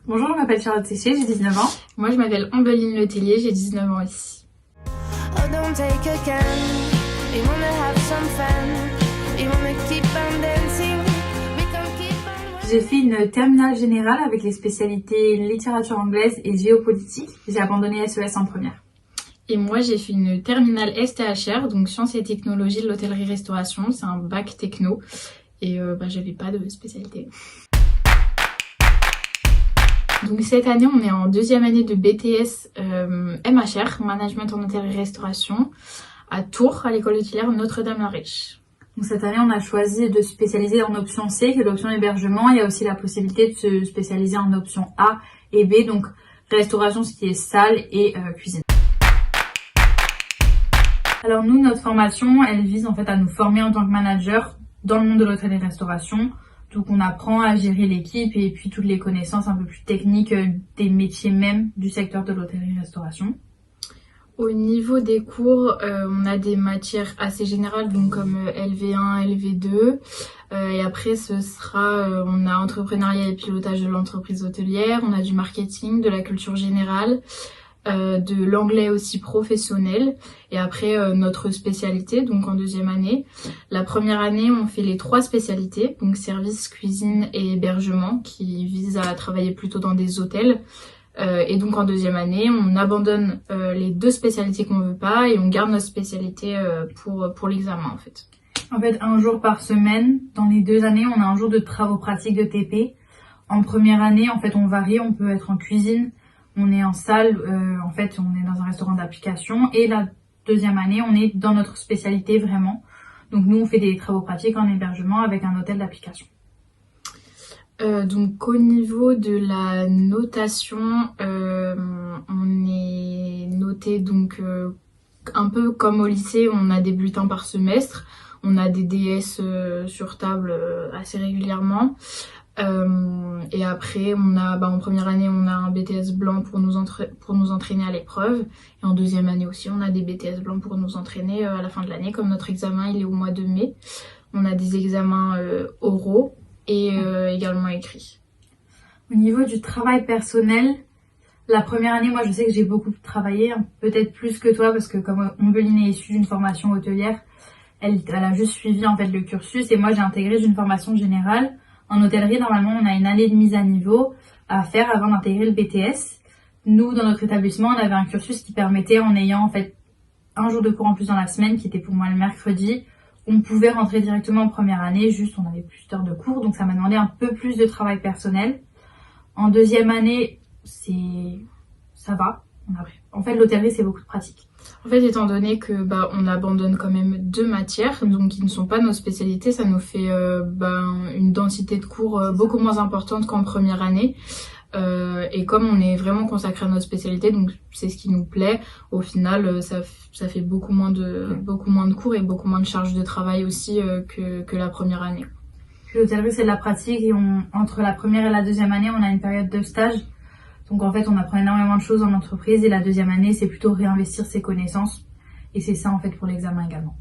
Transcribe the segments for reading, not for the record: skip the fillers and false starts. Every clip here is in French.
Bonjour, je m'appelle Charlotte Séché, j'ai 19 ans. Moi, je m'appelle Ambeline Letellier, j'ai 19 ans ici. J'ai fait une terminale générale avec les spécialités littérature anglaise et géopolitique. J'ai abandonné SES en première. Et moi, j'ai fait une terminale STHR, donc sciences et technologies de l'hôtellerie-restauration. C'est un bac techno. Et j'avais pas de spécialité. Donc cette année, on est en deuxième année de BTS MHR, Management en hôtellerie-restauration, à Tours, à l'école hôtelière Notre-Dame-la-Riche. Donc cette année, on a choisi de se spécialiser en option C, qui est l'option hébergement. Il y a aussi la possibilité de se spécialiser en option A et B, donc restauration, ce qui est salle et cuisine. Alors nous, notre formation, elle vise en fait à nous former en tant que manager dans le monde de l'hôtellerie-restauration. Donc on apprend à gérer l'équipe et puis toutes les connaissances un peu plus techniques des métiers même du secteur de l'hôtellerie-restauration. Au niveau des cours, on a des matières assez générales, donc comme LV1, LV2. Et après, ce sera, on a entrepreneuriat et pilotage de l'entreprise hôtelière, on a du marketing, de la culture générale, de l'anglais aussi professionnel. Et après, notre spécialité, donc en deuxième année. La première année, on fait les 3 spécialités, donc service, cuisine et hébergement, qui visent à travailler plutôt dans des hôtels. Et donc en deuxième année, on abandonne les 2 spécialités qu'on veut pas et on garde notre spécialité pour l'examen en fait. En fait, un jour par semaine, dans les 2 années, on a un jour de travaux pratiques de TP. En première année, en fait, on varie, on peut être en cuisine, on est en salle, en fait, on est dans un restaurant d'application. Et la deuxième année, on est dans notre spécialité vraiment. Donc nous, on fait des travaux pratiques en hébergement avec un hôtel d'application. Donc au niveau de la notation, on est noté donc un peu comme au lycée, on a des bulletins par semestre, on a des DS sur table assez régulièrement. Et après on a en première année on a un BTS blanc pour nous entraîner à l'épreuve, et en deuxième année aussi on a des BTS blancs pour nous entraîner à la fin de l'année, comme notre examen il est au mois de mai. On a des examens oraux et également écrits. Au niveau du travail personnel, la première année, moi je sais que j'ai beaucoup travaillé, peut-être plus que toi, parce que comme Ambeline est issue d'une formation hôtelière, elle a juste suivi en fait le cursus, et moi j'ai intégré une formation générale. En hôtellerie, normalement, on a une année de mise à niveau à faire avant d'intégrer le BTS. Nous, dans notre établissement, on avait un cursus qui permettait, en ayant en fait un jour de cours en plus dans la semaine, qui était pour moi le mercredi, on pouvait rentrer directement en première année, juste on avait plus d'heures de cours, donc ça m'a demandé un peu plus de travail personnel. En deuxième année, ça va. En fait, l'hôtellerie, c'est beaucoup de pratique. En fait, étant donné que on abandonne quand même 2 matières, donc qui ne sont pas nos spécialités, ça nous fait une densité de cours beaucoup moins importante qu'en première année. Et comme on est vraiment consacré à notre spécialité, donc c'est ce qui nous plaît, au final ça fait beaucoup moins de cours et beaucoup moins de charges de travail aussi que la première année. Puis l'hôtellerie, c'est de la pratique, et entre la première et la deuxième année, on a une période de stage. Donc en fait, on apprend énormément de choses en entreprise, et la deuxième année, c'est plutôt réinvestir ses connaissances. Et c'est ça en fait pour l'examen également.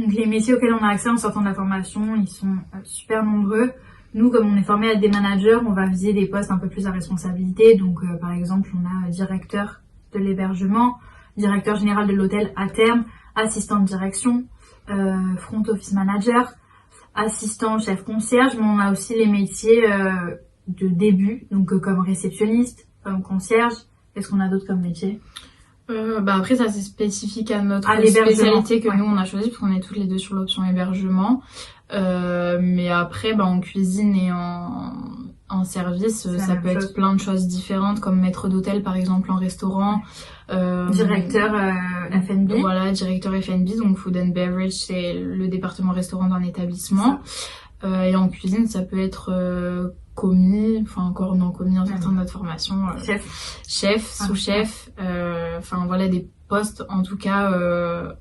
Donc les métiers auxquels on a accès en sortant de la formation, ils sont super nombreux. Nous, comme on est formé à être des managers, on va viser des postes un peu plus à responsabilité. Donc par exemple, on a directeur de l'hébergement, directeur général de l'hôtel à terme, assistant de direction, front office manager, assistant chef concierge. Mais on a aussi les métiers de début, donc comme réceptionniste, comme concierge. Qu'est-ce qu'on a d'autre comme métier ? Après ça c'est spécifique à notre spécialité que nous on a choisi, parce qu'on est toutes les 2 sur l'option hébergement. Mais après en cuisine et en service, ça peut être plein de choses différentes, comme maître d'hôtel par exemple en restaurant, directeur F&B. Voilà, directeur F&B, donc food and beverage, c'est le département restaurant d'un établissement. Et en cuisine ça peut être commis, encore non commis en sortant de notre formation, chef, sous-chef, voilà des postes en tout cas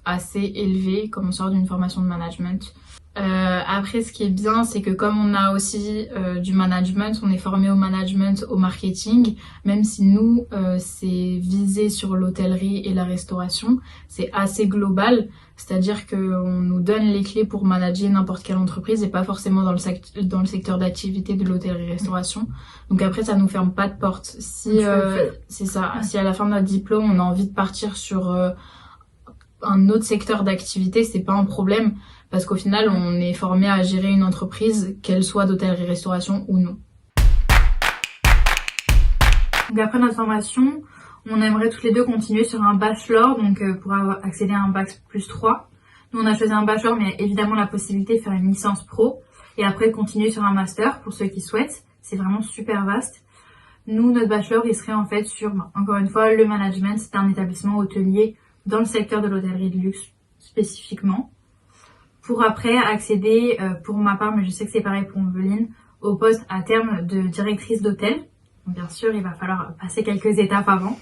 assez élevés comme on sort d'une formation de management. Après, ce qui est bien, c'est que comme on a aussi du management, on est formé au management, au marketing, même si nous, c'est visé sur l'hôtellerie et la restauration, c'est assez global, c'est-à-dire qu'on nous donne les clés pour manager n'importe quelle entreprise et pas forcément dans le secteur d'activité de l'hôtellerie-restauration. Donc après, ça nous ferme pas de porte. Si c'est ça, si à la fin de notre diplôme, on a envie de partir sur un autre secteur d'activité, c'est pas un problème. Parce qu'au final, on est formé à gérer une entreprise, qu'elle soit d'hôtellerie-restauration ou non. Donc après notre formation, on aimerait toutes les deux continuer sur un bachelor, donc pour accéder à un bac plus 3. Nous, on a choisi un bachelor, mais évidemment la possibilité de faire une licence pro et après de continuer sur un master pour ceux qui souhaitent. C'est vraiment super vaste. Nous, notre bachelor, il serait en fait sur, encore une fois, le management d'un établissement hôtelier dans le secteur de l'hôtellerie de luxe spécifiquement. Pour après accéder, pour ma part, mais je sais que c'est pareil pour Ombeline, au poste à terme de directrice d'hôtel. Bien sûr, il va falloir passer quelques étapes avant.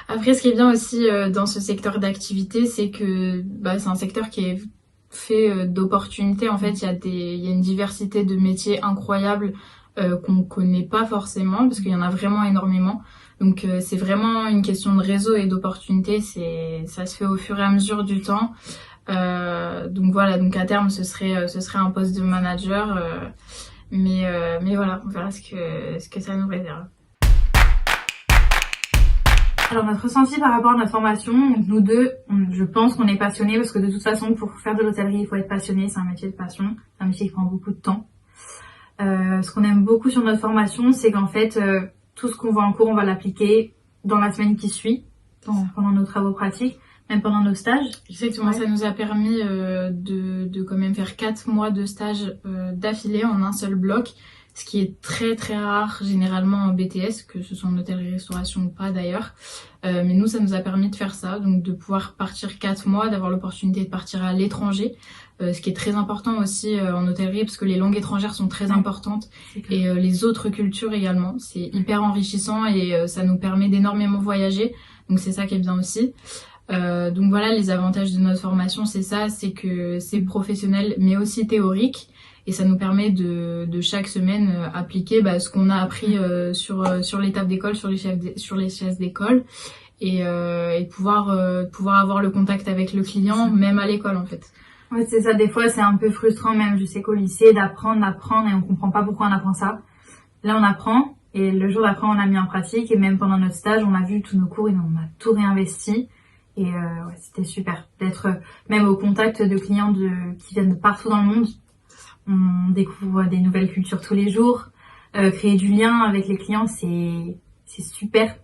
Après, ce qui est bien aussi dans ce secteur d'activité, c'est que c'est un secteur qui est fait d'opportunités. En fait, il y a une diversité de métiers incroyables qu'on connaît pas forcément, parce qu'il y en a vraiment énormément. Donc c'est vraiment une question de réseau et d'opportunités. Ça se fait au fur et à mesure du temps. Donc voilà, donc à terme ce serait un poste de manager, mais voilà, on verra ce que ça nous réserve. Alors notre ressenti par rapport à notre formation, donc nous deux, je pense qu'on est passionnés parce que de toute façon pour faire de l'hôtellerie il faut être passionné, c'est un métier de passion, c'est un métier qui prend beaucoup de temps. Ce qu'on aime beaucoup sur notre formation, c'est qu'en fait tout ce qu'on voit en cours on va l'appliquer dans la semaine qui suit, pendant nos travaux pratiques. Même pendant nos stages. Exactement, ça nous a permis de quand même faire 4 mois de stage d'affilée en un seul bloc, ce qui est très très rare généralement en BTS, que ce soit en hôtellerie-restauration ou pas d'ailleurs. Mais nous, ça nous a permis de faire ça, donc de pouvoir partir 4 mois, d'avoir l'opportunité de partir à l'étranger, ce qui est très important aussi en hôtellerie, parce que les langues étrangères sont très importantes, et les autres cultures également. C'est hyper enrichissant et ça nous permet d'énormément voyager, donc c'est ça qui est bien aussi. Donc voilà, les avantages de notre formation, c'est ça, c'est que c'est professionnel mais aussi théorique et ça nous permet de chaque semaine appliquer ce qu'on a appris sur l'étape d'école, sur les chaises d'école et pouvoir avoir le contact avec le client même à l'école en fait. Ouais, c'est ça, des fois c'est un peu frustrant même, je sais qu'au lycée d'apprendre et on comprend pas pourquoi on apprend ça. Là on apprend et le jour d'après on l'a mis en pratique et même pendant notre stage on a vu tous nos cours et on a tout réinvesti. Et c'était super d'être même au contact de clients qui viennent de partout dans le monde. On découvre des nouvelles cultures tous les jours. Créer du lien avec les clients, c'est super.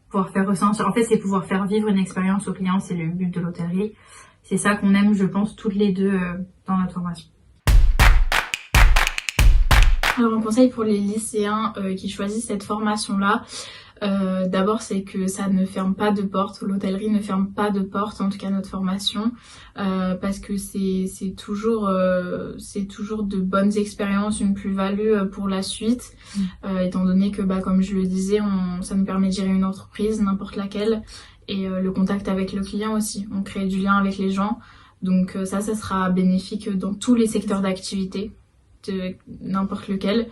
Pouvoir faire ressentir, en fait, c'est pouvoir faire vivre une expérience aux clients, c'est le but de l'hôtellerie. C'est ça qu'on aime, je pense, toutes les deux dans notre formation. Alors un conseil pour les lycéens qui choisissent cette formation-là, d'abord c'est que ça ne ferme pas de porte, l'hôtellerie ne ferme pas de porte, en tout cas notre formation, parce que c'est toujours de bonnes expériences, une plus-value pour la suite, étant donné que comme je le disais, ça nous permet de gérer une entreprise, n'importe laquelle, et le contact avec le client aussi, on crée du lien avec les gens, donc ça sera bénéfique dans tous les secteurs d'activité, de n'importe lequel,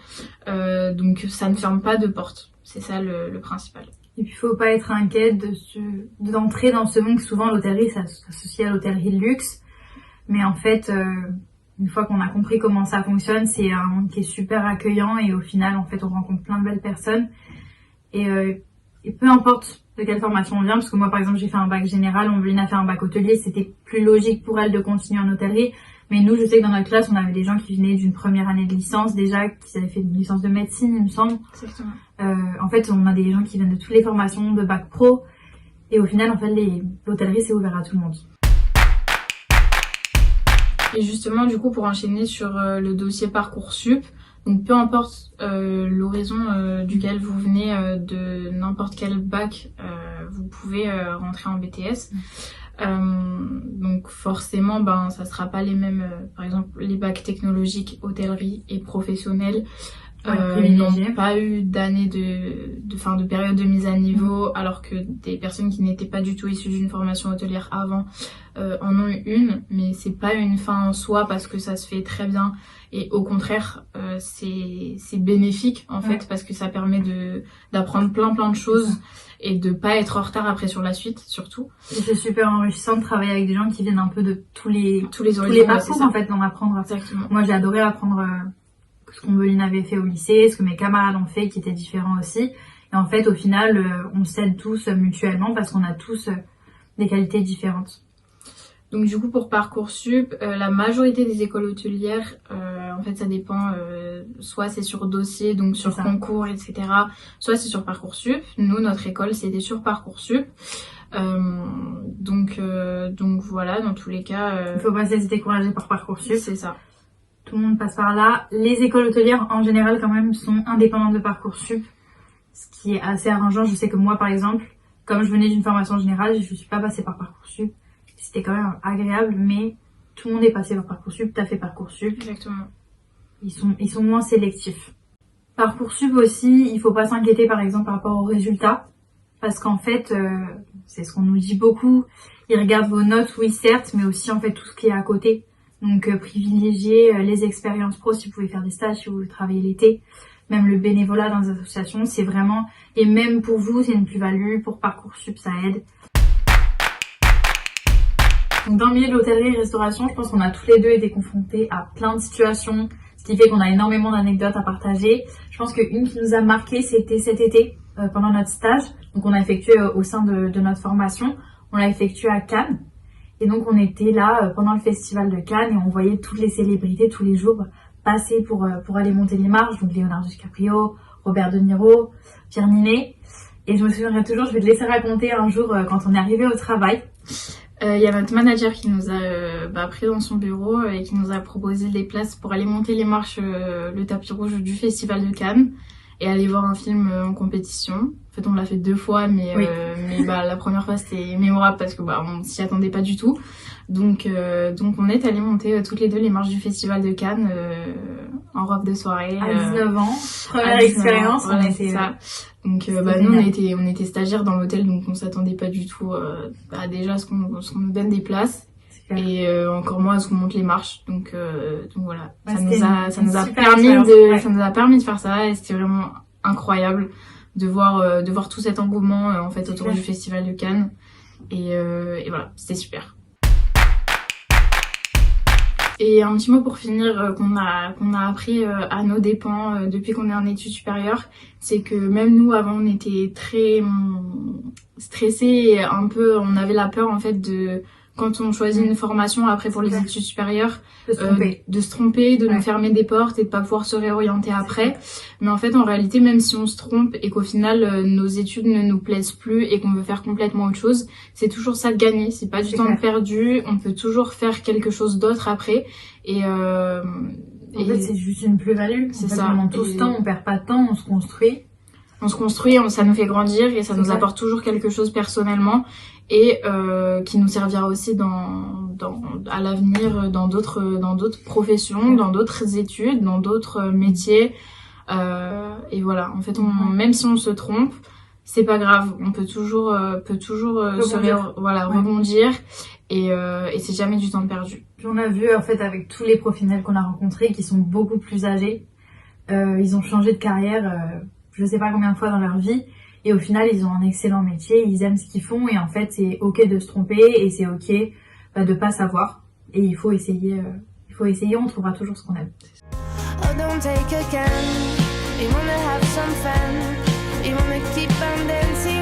donc ça ne ferme pas de porte. C'est ça le principal. Et puis, il faut pas être inquiet d'entrer dans ce monde. Souvent, l'hôtellerie, ça s'associe à l'hôtellerie de luxe. Mais en fait, une fois qu'on a compris comment ça fonctionne, c'est un monde qui est super accueillant. Et au final, en fait, on rencontre plein de belles personnes. Et peu importe de quelle formation on vient, parce que moi, par exemple, j'ai fait un bac général, Ombeline a fait un bac hôtelier. C'était plus logique pour elle de continuer en hôtellerie. Mais nous, je sais que dans notre classe, on avait des gens qui venaient d'une première année de licence déjà, qui avaient fait une licence de médecine, il me semble. Exactement. En fait, on a des gens qui viennent de toutes les formations de bac pro. Et au final, en fait, l'hôtellerie, c'est ouvert à tout le monde. Et justement, du coup, pour enchaîner sur le dossier Parcoursup, donc peu importe l'horizon duquel vous venez, de n'importe quel bac, vous pouvez rentrer en BTS. Donc forcément ça sera pas les mêmes, par exemple les bacs technologiques, hôtellerie et professionnels, n'ont pas eu d'année de période de mise à niveau, alors que des personnes qui n'étaient pas du tout issues d'une formation hôtelière avant en ont eu une, mais c'est pas une fin en soi parce que ça se fait très bien et au contraire c'est bénéfique en fait parce que ça permet d'apprendre plein de choses et de pas être en retard après sur la suite surtout. Et c'est super enrichissant de travailler avec des gens qui viennent un peu de tous les parcours en fait, d'en apprendre. Exactement. Moi j'ai adoré apprendre ce qu'Ombeline avait fait au lycée, ce que mes camarades ont fait qui était différent aussi. Et en fait au final on s'aide tous mutuellement parce qu'on a tous des qualités différentes. Donc du coup pour Parcoursup, la majorité des écoles hôtelières, en fait ça dépend, soit c'est sur dossier, donc sur concours, etc. Soit c'est sur Parcoursup. Nous, notre école, c'était sur Parcoursup. Donc voilà, dans tous les cas... Il faut pas se décourager par Parcoursup. C'est ça. Tout le monde passe par là. Les écoles hôtelières, en général, quand même, sont indépendantes de Parcoursup. Ce qui est assez arrangeant. Je sais que moi, par exemple, comme je venais d'une formation générale, je suis pas passée par Parcoursup. C'était quand même agréable, mais tout le monde est passé par Parcoursup, t'as fait Parcoursup. Exactement. Ils sont moins sélectifs. Parcoursup aussi, il faut pas s'inquiéter par exemple par rapport aux résultats, parce qu'en fait, c'est ce qu'on nous dit beaucoup, ils regardent vos notes, oui certes, mais aussi en fait tout ce qui est à côté. Donc privilégier les expériences pro si vous pouvez faire des stages, si vous voulez travailler l'été, même le bénévolat dans les associations, c'est vraiment, et même pour vous, c'est une plus-value, pour Parcoursup, ça aide. Donc dans le milieu de l'hôtellerie et restauration, je pense qu'on a tous les deux été confrontés à plein de situations, ce qui fait qu'on a énormément d'anecdotes à partager. Je pense qu'une qui nous a marqué, c'était cet été, pendant notre stage. Donc on a effectué au sein de notre formation, on l'a effectué à Cannes. Et donc on était là pendant le festival de Cannes et on voyait toutes les célébrités tous les jours passer pour aller monter les marches. Donc Leonardo DiCaprio, Robert De Niro, Pierre Ninet. Et je me souviendrai toujours, je vais te laisser raconter un jour quand on est arrivé au travail. Il y a notre manager qui nous a pris dans son bureau et qui nous a proposé des places pour aller monter les marches, le tapis rouge du festival de Cannes et aller voir un film en compétition. En fait, on l'a fait 2 fois, mais la première fois c'était mémorable parce que on s'y attendait pas du tout. Donc on est allé monter toutes les deux les marches du festival de Cannes en robe de soirée. À 19 ans, première expérience, voilà, on était ça. Donc nous on était stagiaires dans l'hôtel, donc on s'attendait pas du tout à déjà ce qu'on nous donne des places et encore moins à ce qu'on monte les marches. Donc voilà, ça nous a permis de faire ça et c'était vraiment incroyable de voir tout cet engouement en fait autour du festival de Cannes et voilà, c'était super. Et un petit mot pour finir qu'on a appris à nos dépens depuis qu'on est en études supérieures, c'est que même nous avant on était très stressés et un peu on avait la peur en fait de quand on choisit une formation après pour les études supérieures de se tromper, de nous fermer des portes et de pas pouvoir se réorienter après. Mais en fait en réalité même si on se trompe et qu'au final nos études ne nous plaisent plus et qu'on veut faire complètement autre chose, c'est toujours ça de gagner, c'est pas du temps perdu, on peut toujours faire quelque chose d'autre après et en fait c'est juste une plus-value, c'est ça. Pendant tout ce temps on perd pas de temps, on se construit, ça nous fait grandir et ça nous apporte toujours quelque chose personnellement et qui nous servira aussi à l'avenir dans d'autres professions, dans d'autres études, dans d'autres métiers et voilà, en fait même si on se trompe, c'est pas grave, on peut toujours rebondir et c'est jamais du temps perdu. On a vu en fait avec tous les professionnels qu'on a rencontrés qui sont beaucoup plus âgés, ils ont changé de carrière je sais pas combien de fois dans leur vie et au final ils ont un excellent métier, ils aiment ce qu'ils font et en fait c'est ok de se tromper et c'est ok de pas savoir et il faut essayer, on trouvera toujours ce qu'on aime. Oh, don't take a can. You wanna have some fun. You wanna keep on dancing.